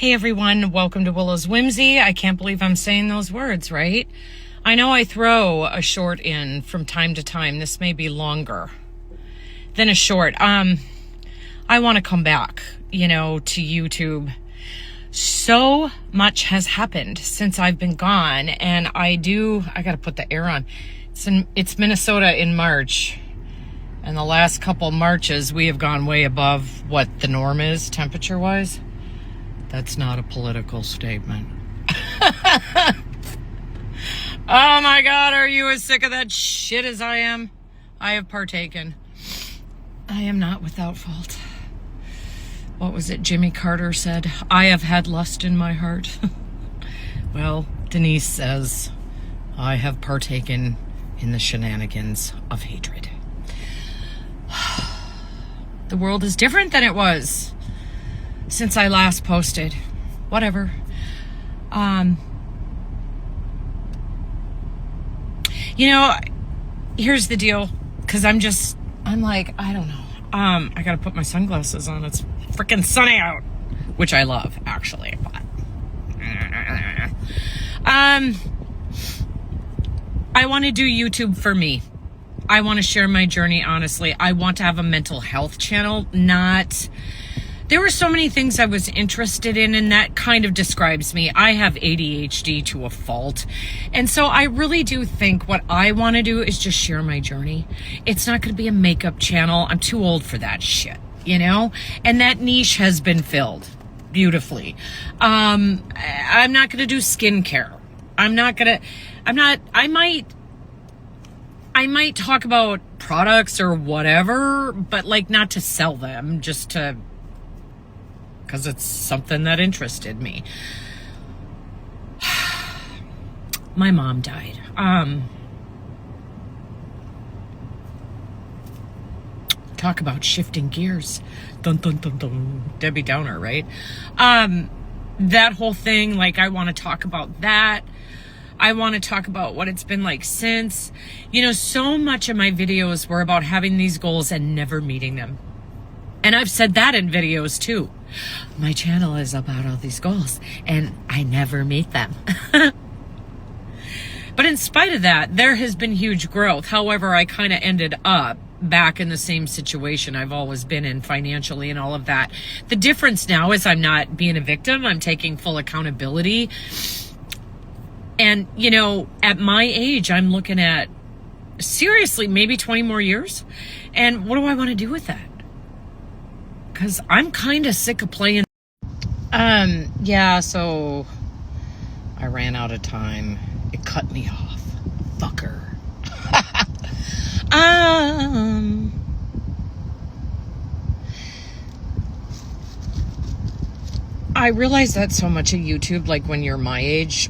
Hey everyone, welcome to Willow's Whimsy. I can't believe I'm saying those words, right? I know I throw a short in from time to time. This may be longer than a short. I want to come back, to YouTube. So much has happened since I've been gone, and I gotta put the air on. It's Minnesota in March, and the last couple Marches we have gone way above what the norm is temperature-wise. That's not a political statement. Oh my God, are you as sick of that shit as I am? I have partaken. I am not without fault. What was it Jimmy Carter said? I have had lust in my heart. Well, Denise says, I have partaken in the shenanigans of hatred. The world is different than it was since I last posted. Whatever. Here's the deal. Because I'm like, I don't know. I gotta put my sunglasses on. It's freaking sunny out. Which I love, actually. But I want to do YouTube for me. I want to share my journey, honestly. I want to have a mental health channel, There were so many things I was interested in, and that kind of describes me. I have ADHD to a fault. And so I really do think what I want to do is just share my journey. It's not going to be a makeup channel. I'm too old for that shit, And that niche has been filled beautifully. I'm not going to do skincare. I might talk about products or whatever, but not to sell them, just to, because it's something that interested me. My mom died. Talk about shifting gears. Dun, dun, dun, dun. Debbie Downer, right? That whole thing, I want to talk about that. I want to talk about what it's been like since. So much of my videos were about having these goals and never meeting them. And I've said that in videos too. My channel is about all these goals and I never meet them. But in spite of that, there has been huge growth. However, I kind of ended up back in the same situation I've always been in financially and all of that. The difference now is I'm not being a victim. I'm taking full accountability. And, at my age, I'm looking at, seriously, maybe 20 more years. And what do I want to do with that? Because I'm kind of sick of playing. So I ran out of time. It cut me off. Fucker. I realize that so much of YouTube, when you're my age,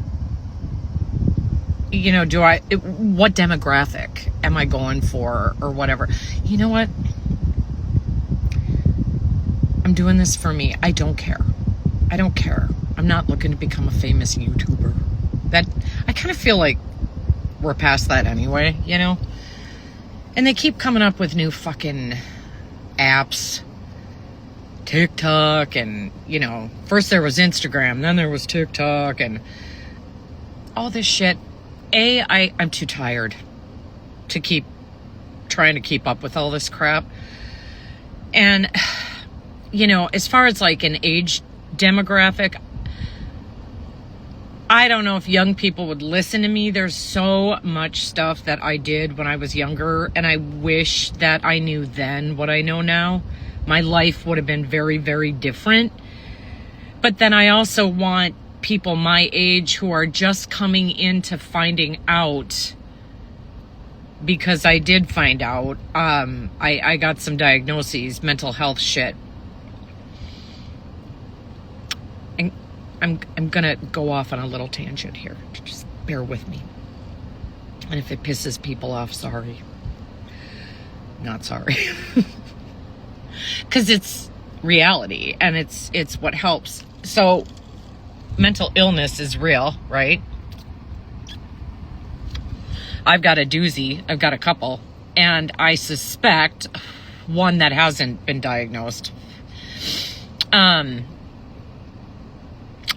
what demographic am I going for or whatever? You know what? I'm doing this for me. I don't care. I'm not looking to become a famous YouTuber. I kind of feel like we're past that anyway, And they keep coming up with new fucking apps. TikTok and, first there was Instagram, then there was TikTok and all this shit. I'm too tired to keep trying to keep up with all this crap. And, as far as an age demographic, I don't know if young people would listen to me. There's so much stuff that I did when I was younger, and I wish that I knew then what I know now. My life would have been very, very different. But then I also want people my age who are just coming into finding out, because I did find out. I got some diagnoses, mental health shit. And I'm gonna go off on a little tangent here. Just bear with me. And if it pisses people off, sorry. Not sorry. Because it's reality and it's what helps. So mental illness is real, right? I've got a doozy. I've got a couple. And I suspect one that hasn't been diagnosed.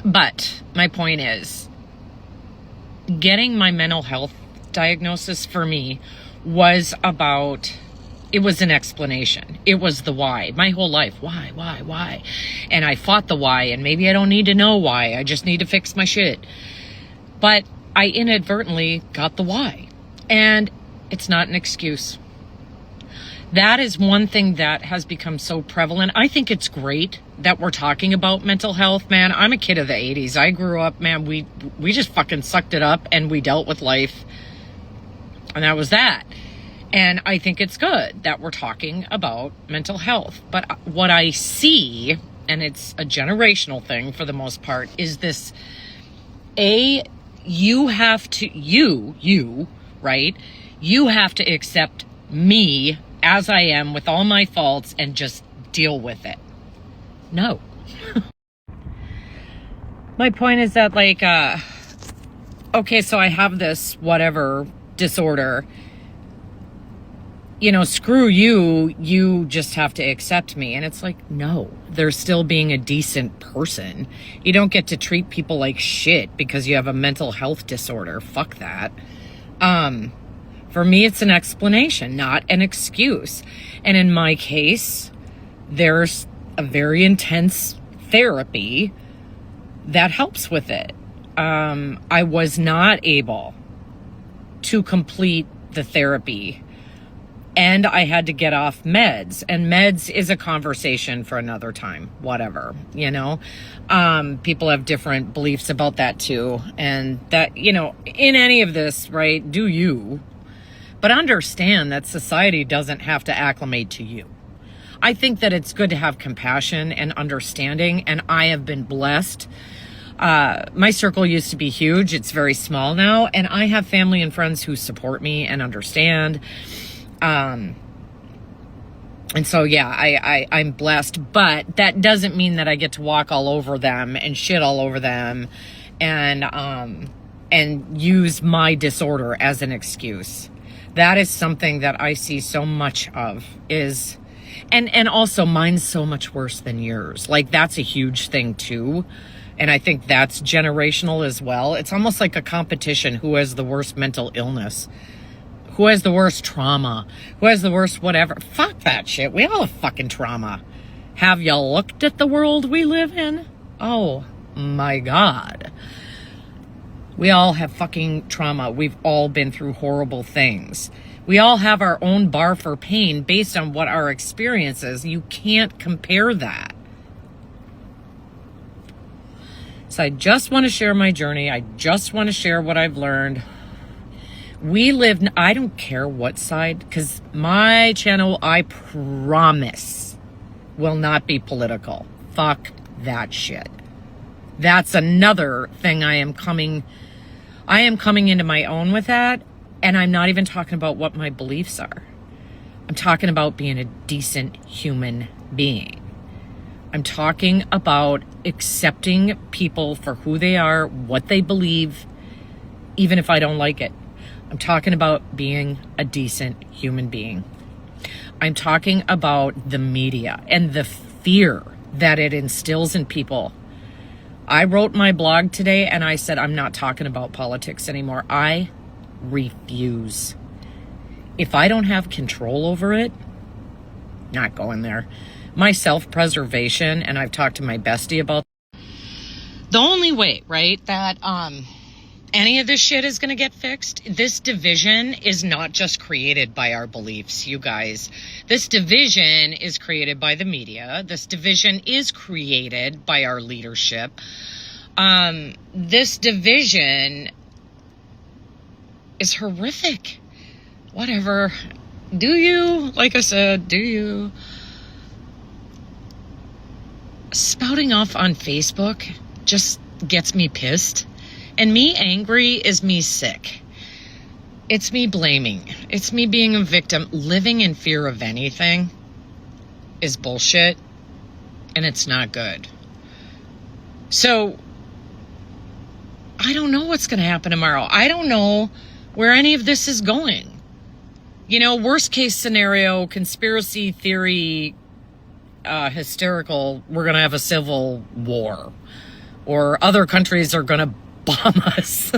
But my point is, getting my mental health diagnosis for me was about, it was an explanation. It was the why. My whole life, why? And I fought the why, and maybe I don't need to know why. I just need to fix my shit. But I inadvertently got the why. And it's not an excuse. That is one thing that has become so prevalent. I think it's great that we're talking about mental health, man. I'm a kid of the 80s. I grew up, man, we just fucking sucked it up and we dealt with life. And that was that. And I think it's good that we're talking about mental health. But what I see, and it's a generational thing for the most part, is this, you have to, right? You have to accept me as I am with all my faults and just deal with it. No. My point is that, like, okay, so I have this whatever disorder. You know, screw you, you just have to accept me. And it's like, no, they're still being a decent person. You don't get to treat people like shit because you have a mental health disorder. Fuck that. For me, it's an explanation, not an excuse. And in my case, there's a very intense therapy that helps with it. I was not able to complete the therapy, and I had to get off meds. And meds is a conversation for another time, whatever, you know. People have different beliefs about that too. And that, you know, in any of this, right, do you. But understand that society doesn't have to acclimate to you. I think that it's good to have compassion and understanding, and I have been blessed. My circle used to be huge. It's very small now, and I have family and friends who support me and understand. And so, yeah, I'm blessed, but that doesn't mean that I get to walk all over them and shit all over them and use my disorder as an excuse. That is something that I see so much of is, and also mine's so much worse than yours. Like, that's a huge thing too. And I think that's generational as well. It's almost like a competition. Who has the worst mental illness? Who has the worst trauma? Who has the worst whatever? Fuck that shit. We all have fucking trauma. Have you looked at the world we live in? Oh my God. We all have fucking trauma. We've all been through horrible things. We all have our own bar for pain based on what our experience is. You can't compare that. So I just want to share my journey. I just want to share what I've learned. We live, I don't care what side, because my channel, I promise, will not be political. Fuck that shit. That's another thing I am coming into my own with that, and I'm not even talking about what my beliefs are. I'm talking about being a decent human being. I'm talking about accepting people for who they are, what they believe, even if I don't like it. I'm talking about being a decent human being. I'm talking about the media and the fear that it instills in people. I wrote my blog today and I said, I'm not talking about politics anymore. I refuse. If I don't have control over it, not going there. My self-preservation, and I've talked to my bestie about the only way, right, that any of this shit is going to get fixed. This division is not just created by our beliefs, you guys. This division is created by the media. This division is created by our leadership. This division is horrific. Whatever. Do you? Like I said, do you? Spouting off on Facebook just gets me pissed. And me angry is me sick. It's me blaming. It's me being a victim. Living in fear of anything is bullshit. And it's not good. So, I don't know what's going to happen tomorrow. I don't know where any of this is going. You know, worst case scenario, conspiracy theory, hysterical, we're going to have a civil war. or other countries are going to bomb us.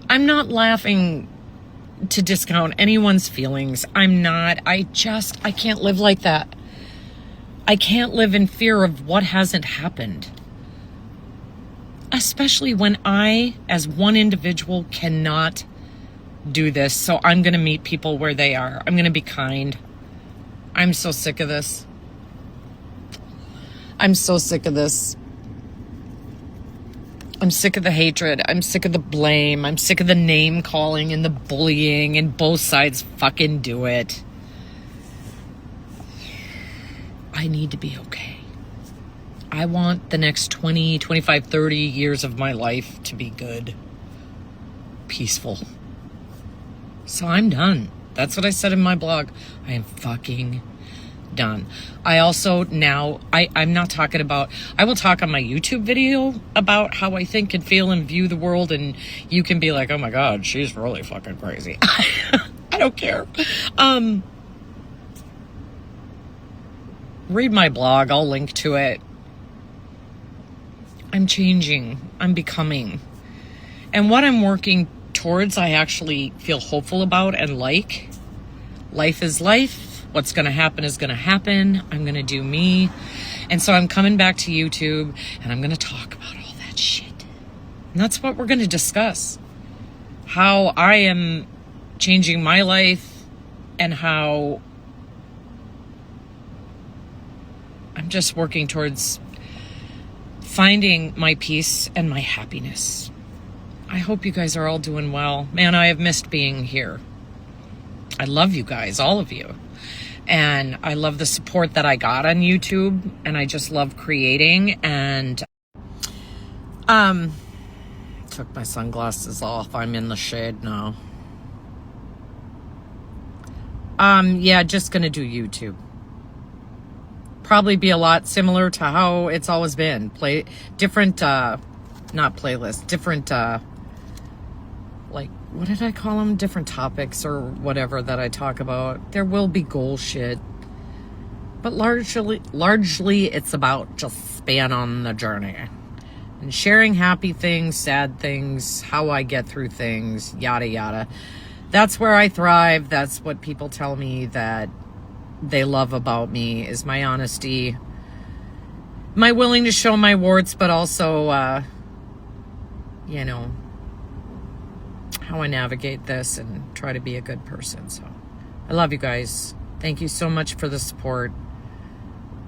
I'm not laughing to discount anyone's feelings. I'm not. I can't live like that. I can't live in fear of what hasn't happened. Especially when I, as one individual, cannot do this. So I'm going to meet people where they are. I'm going to be kind. I'm so sick of this. I'm so sick of this. I'm sick of the hatred. I'm sick of the blame. I'm sick of the name calling and the bullying, and both sides fucking do it. I need to be okay. I want the next 20, 25, 30 years of my life to be good, peaceful. So I'm done. That's what I said in my blog. I am fucking done. I also now, I'm not talking about, I will talk on my YouTube video about how I think and feel and view the world, and you can be like, oh my God, she's really fucking crazy. I don't care. Read my blog. I'll link to it. I'm changing. I'm becoming. And what I'm working towards, I actually feel hopeful about and like. Life is life. What's going to happen is going to happen. I'm going to do me. And so I'm coming back to YouTube, and I'm going to talk about all that shit. And that's what we're going to discuss. How I am changing my life, and how I'm just working towards finding my peace and my happiness. I hope you guys are all doing well. Man, I have missed being here. I love you guys, all of you. And I love the support that I got on YouTube, and I just love creating. And took my sunglasses off. I'm in the shade now. Yeah, just gonna do YouTube. Probably be a lot similar to how it's always been. Different not playlists, different like, what did I call them? Different topics or whatever that I talk about. There will be goal shit, but largely it's about just being on the journey and sharing happy things, sad things, how I get through things, yada yada. That's where I thrive. That's what people tell me that they love about me, is my honesty, my willing to show my warts, but also you know, how I navigate this and try to be a good person. So I love you guys. Thank you so much for the support.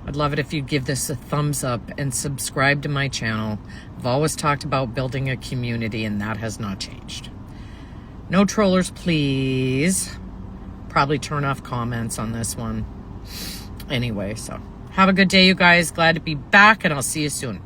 I'd love it if you'd give this a thumbs up and subscribe to my channel. I've always talked about building a community, and that has not changed. No trollers, please. Probably turn off comments on this one. Anyway, so have a good day, you guys. Glad to be back, and I'll see you soon.